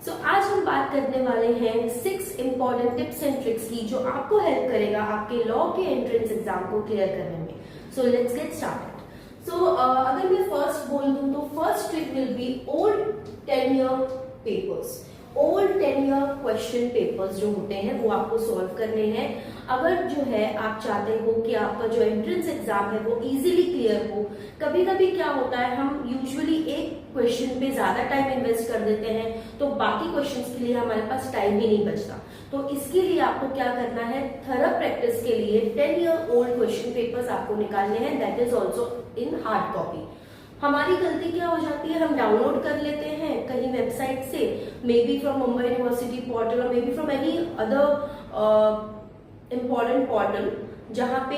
आज हम बात करने वाले हैं 6 इम्पॉर्टेंट टिप्स एंड ट्रिक्स की जो आपको हेल्प करेगा आपके लॉ के एंट्रेंस एग्जाम को क्लियर करने में। So let's get started. अगर मैं फर्स्ट बोल दूं तो first trick will be old tenure papers. Old tenure question papers जो होते हैं वो आपको सॉल्व करने हैं। अगर जो है आप चाहते हो कि आपका जो एंट्रेंस एग्जाम है वो इजीली क्लियर हो। कभी कभी क्या होता है, हम यूजुअली एक क्वेश्चन पे ज्यादा टाइम इन्वेस्ट कर देते हैं तो बाकी क्वेश्चंस के लिए हमारे पास टाइम ही नहीं बचता। तो इसके लिए आपको क्या करना है, थरव प्रैक्टिस के लिए 10 ईयर ओल्ड क्वेश्चन पेपर्स आपको निकालने हैं, that is also in hard copy. हमारी गलती क्या हो जाती है, हम डाउनलोड कर लेते हैं कहीं वेबसाइट से, may be from Mumbai university portal और may be from any other important portal जहां पे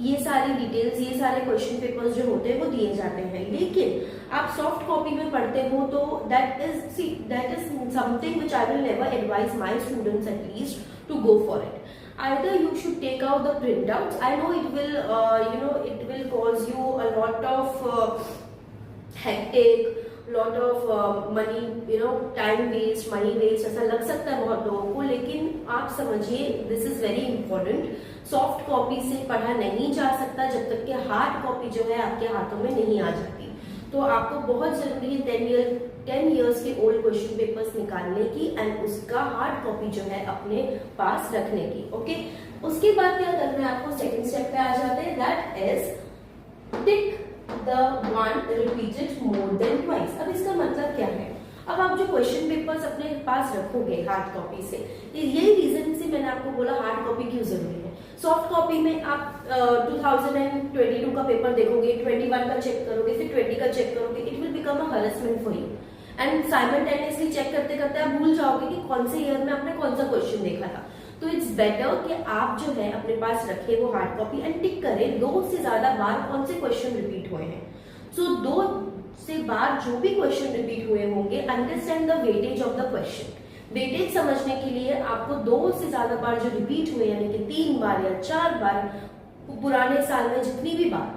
ये सारी डिटेल्स, ये सारे क्वेश्चन पेपर्स जो होते हैं वो दिए जाते हैं। लेकिन आप सॉफ्ट कॉपी में पढ़ते हो तो that is something which I will never advise my students at least to go for it. Either you should take out the printouts. I know it will cause you a lot of hectic, lot of money, time waste, money waste ऐसा लग सकता है बहुत लोगों को, लेकिन आप समझिए this is very important. Soft copy से पढ़ा नहीं जा सकता जब तक कि हार्ड कॉपी जो है आपके हाथों में नहीं आ जाती। तो आपको बहुत जरूरी है 10 years के ओल्ड क्वेश्चन पेपर्स निकालने की एंड उसका हार्ड कॉपी जो है अपने पास रखने की। ओके, उसके बाद क्या करना है आपको, सेकंड स्टेप पे आ जाते हैं, that is tick the one repeated more than twice. अब इसका मतलब क्या है, अब आप जो क्वेश्चन पेपर्स अपने पास रखोगे हार्ड कॉपी से, यही रीजन से मैंने आपको बोला हार्ड कॉपी क्यों जरूरी है। सॉफ्ट कॉपी में आप 2022 का पेपर देखोगे, 21 का चेक करोगे, फिर 20 का चेक करोगे, it will become a harassment for you and simultaneously check करते करते आप भूल जाओगे कि कौन से ईयर में आपने कौन सा क्वेश्चन देखा था। तो इट्स बेटर कि आप जो है अपने पास रखे वो हार्ड कॉपी एंड टिक करें 2 से ज्यादा बार कौन से क्वेश्चन रिपीट हुए हैं। सो 2 से बार जो भी क्वेश्चन रिपीट हुए होंगे, understand the weightage of the question. Weightage समझने के लिए आपको 2 से ज्यादा बार जो रिपीट हुए यानी कि 3 बार या 4 बार पुराने साल में जितनी भी बार,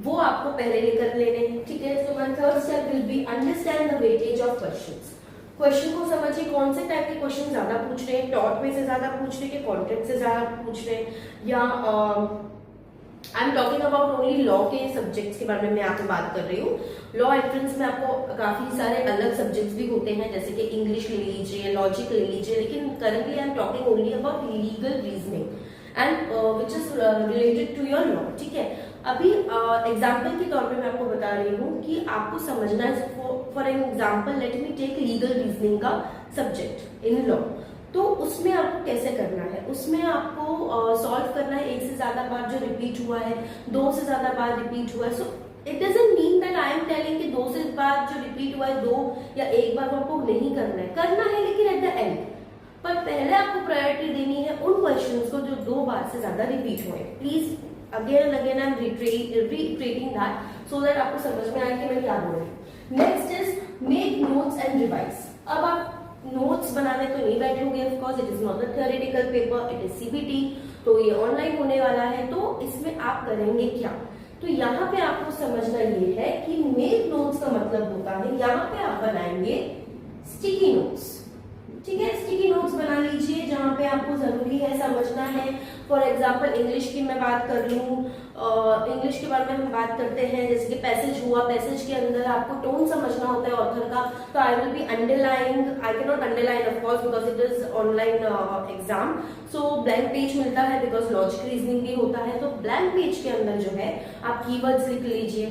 वो आपको पहले लेकर लेने हैं। ठीक है, so my third step will be understand the weightage of questions. Question को समझिए कौन से टाइप के क्वेश्चन ज्यादा पूछ रहे हैं, टॉट में से ज्यादा पूछ रहे हैं, कंटेंट से ज्यादा पूछ रहे हैं, या आई am talking about only law के सब्जेक्ट्स के बारे में मैं आपसे बात कर रही हूँ। लॉ एंट्रेंस में आपको काफी सारे अलग सब्जेक्ट्स भी होते हैं, जैसे कि इंग्लिश ले लीजिए, लॉजिक ले लीजिए, लेकिन currently I am talking only about legal reasoning and which is related to your law. ठीक है, अभी एग्जाम्पल के तौर पे मैं आपको बता रही हूँ कि आपको समझना है। For an example let me take legal reasoning का सब्जेक्ट इन लॉ। तो उसमें आपको कैसे करना है, उसमें आपको सॉल्व करना है 1 से ज्यादा बार जो रिपीट हुआ है, 2 से ज्यादा बार रिपीट हुआ है। So it doesn't mean that I am telling कि 2 से बार जो रिपीट हुआ है 2 या 1 बार वो आपको नहीं करना है लेकिन एट द एंड। पर पहले आपको प्रायोरिटी देनी है उन क्वेश्चंस को जो 2 बार से ज्यादा रिपीट हुए। Please again and again I am retreating that so that आपको समझ में आए कि मैं क्या बोल रही हूँ। Next is make notes and revise. अब आप नोट्स बनाने तो नहीं बैठोगे, of course it is not a theoretical paper, it is CBT, तो ये ऑनलाइन होने वाला है। तो इसमें आप करेंगे क्या, तो यहाँ पे आपको समझना ये है कि मेक नोट्स का मतलब होता है यहाँ पे आप बनाएंगे स्टिकी नोट्स। ठीक है, स्टिकी नोट्स बना लीजिए जहां पे आपको जरूरी है समझना है। फॉर एग्जाम्पल इंग्लिश की मैं बात कर रही हूँ, इंग्लिश के बारे में हम बात करते हैं, जैसे कि पैसेज हुआ, पैसेज के अंदर आपको टोन समझना होता है ऑथर का, तो I will be underlying, I can not underline of course because it is online exam. So blank page मिलता है बिकॉज लॉजिक रीजनिंग भी होता है। तो ब्लैंक पेज के अंदर जो है आप कीवर्ड्स लिख लीजिए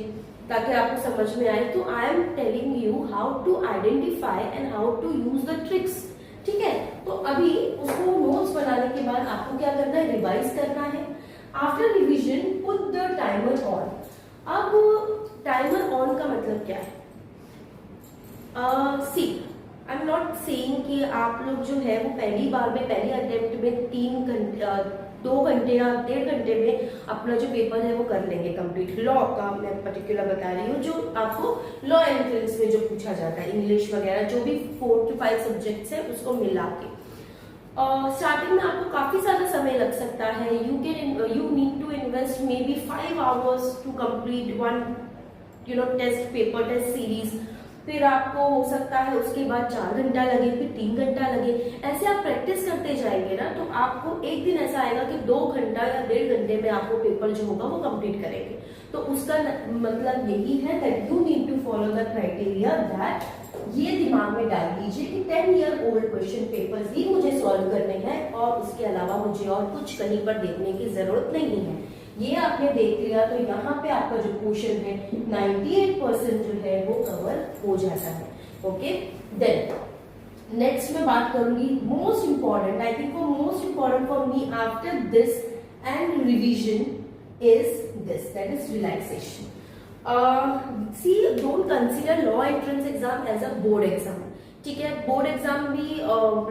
ताकि आपको समझ में आए। तो I am telling you how to identify and how to use the tricks. ठीक है, तो अभी उसको नोट्स बनाने के बाद आपको क्या करना है, रिवाइज करना है। After revision put the timer on. अब टाइमर ऑन का मतलब क्या है, सी आई एम नॉट सेइंग कि आप लोग जो है वो पहली बार में, पहली अटेम्प्ट में 2 घंटे या 1.5 घंटे में अपना जो पेपर है वो कर लेंगे कंप्लीट। लॉ का मैं पर्टिकुलर बता रही हूँ, जो आपको लॉ एंट्रेंस में जो पूछा जाता है, इंग्लिश वगैरह जो भी 4 to 5 सब्जेक्ट्स है उसको मिला के। स्टार्टिंग में आपको काफी ज्यादा समय लग सकता है। You need to invest maybe 5 hours to complete 1 test paper, test series. फिर आपको हो सकता है उसके बाद 4 घंटा लगे, फिर 3 घंटा लगे। ऐसे आप प्रैक्टिस करते जाएंगे ना तो आपको एक दिन ऐसा आएगा कि 2 घंटा या 1.5 घंटे में आपको पेपर जो होगा वो कंप्लीट करेंगे। तो उसका मतलब यही है that you need to follow the criteria that, ये दिमाग में डाल दीजिए कि 10 ईयर ओल्ड क्वेश्चन पेपर्स ही मुझे सॉल्व करने हैं और उसके अलावा मुझे और कुछ कहीं पर देखने की जरूरत नहीं है। ये आपने देख लिया तो यहाँ पे आपका जो क्वेश्चन है 98% जो है वो कवर हो जाता है। ओके, देन नेक्स्ट मैं बात करूंगी most important, I think most important for me after this and revision is this, that is relaxation. See, don't consider law entrance exam as a board exam. ठीक है, board exam भी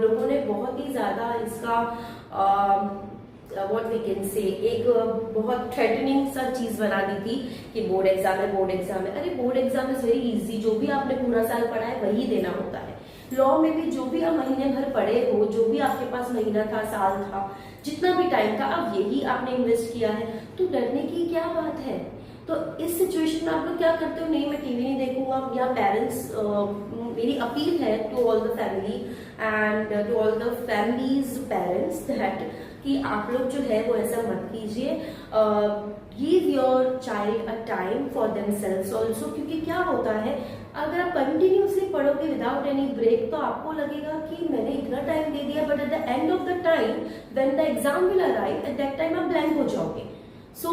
लोगों ने बहुत ही ज्यादा इसका व्हाट वी कैन से एक बहुत थ्रेटनिंग सा चीज बना दी थी कि बोर्ड एग्जाम है, बोर्ड एग्जाम है। अरे board exam is very easy, जो भी आपने पूरा साल पढ़ा है वही देना होता है। लॉ में भी जो भी आप महीने भर पढ़े हो, जो भी आपके पास महीना था, साल था, जितना भी टाइम था, अब यही आपने इन्वेस्ट किया है, तो डरने की क्या बात है। तो इस सिचुएशन में आप लोग क्या करते हो, नहीं मैं टीवी नहीं देखूंगा, या पेरेंट्स, मेरी अपील है to all the family and to all the families parents that कि आप लोग जो है वो ऐसा मत कीजिए। Give your child a time for themselves also, क्योंकि क्या होता है अगर आप कंटिन्यूसली पढ़ोगे विदाउट एनी ब्रेक तो आपको लगेगा कि मैंने इतना टाइम दे दिया, but at the end of the time when the exam will arrive at that time आप ब्लैंक हो जाओगे। सो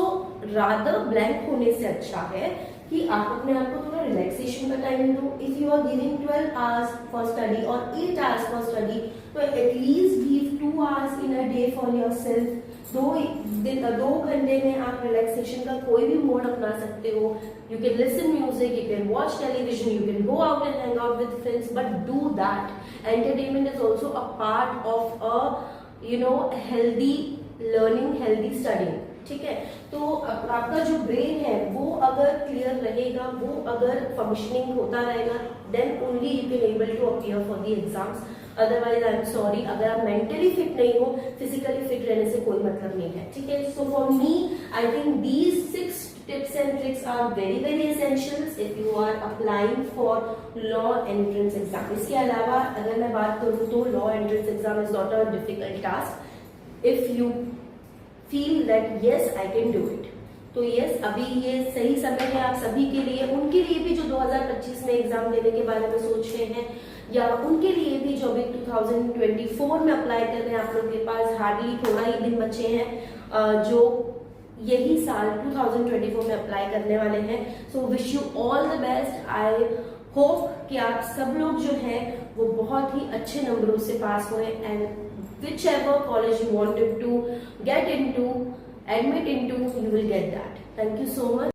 रादर ब्लैंक होने से अच्छा है कि आप अपने आप को थोड़ा रिलैक्सेशन का टाइम दो। If you are giving 12 hours for study और 8 आवर्स फॉर स्टडी, तो at least give 2 hours in a day for yourself. 2 घंटे में आप रिलैक्सेशन का कोई भी मोड अपना सकते हो। You can listen music, you can watch television, you can go out and hang out with friends, but do that. Entertainment is also a part of a healthy learning, healthy studying. ठीक है, तो आपका जो brain है वो अगर clear रहेगा, वो अगर फंक्शनिंग होता रहेगा, then only you can able to appear for the exams. Otherwise I am sorry, अगर आप मेंटली फिट नहीं हो, फिजिकली फिट रहने से कोई मतलब नहीं है। ठीक है, so for me I think these 6 tips and tricks are very very essentials if you are applying for law entrance exam. इसके अलावा अगर मैं बात करूँ तो law entrance exam is not a difficult task if you feel that yes I can do it। तो yes, अभी ये सही समय है आप सभी के लिए, उनके लिए भी जो 2025 में एग्जाम देने के बारे में सोच रहे हैं, या उनके लिए भी जो अभी 2024 में अप्लाई कर रहे हैं। आप लोग के पास हार्डली थोड़ा ही दिन बचे हैं जो यही साल 2024 में अप्लाई करने वाले हैं। So wish you all the best. I hope कि आप सब लोग जो है वो बहुत ही अच्छे नंबरों से पास हुए and whichever college you wanted to get into, admit into, you will get that. Thank you so much.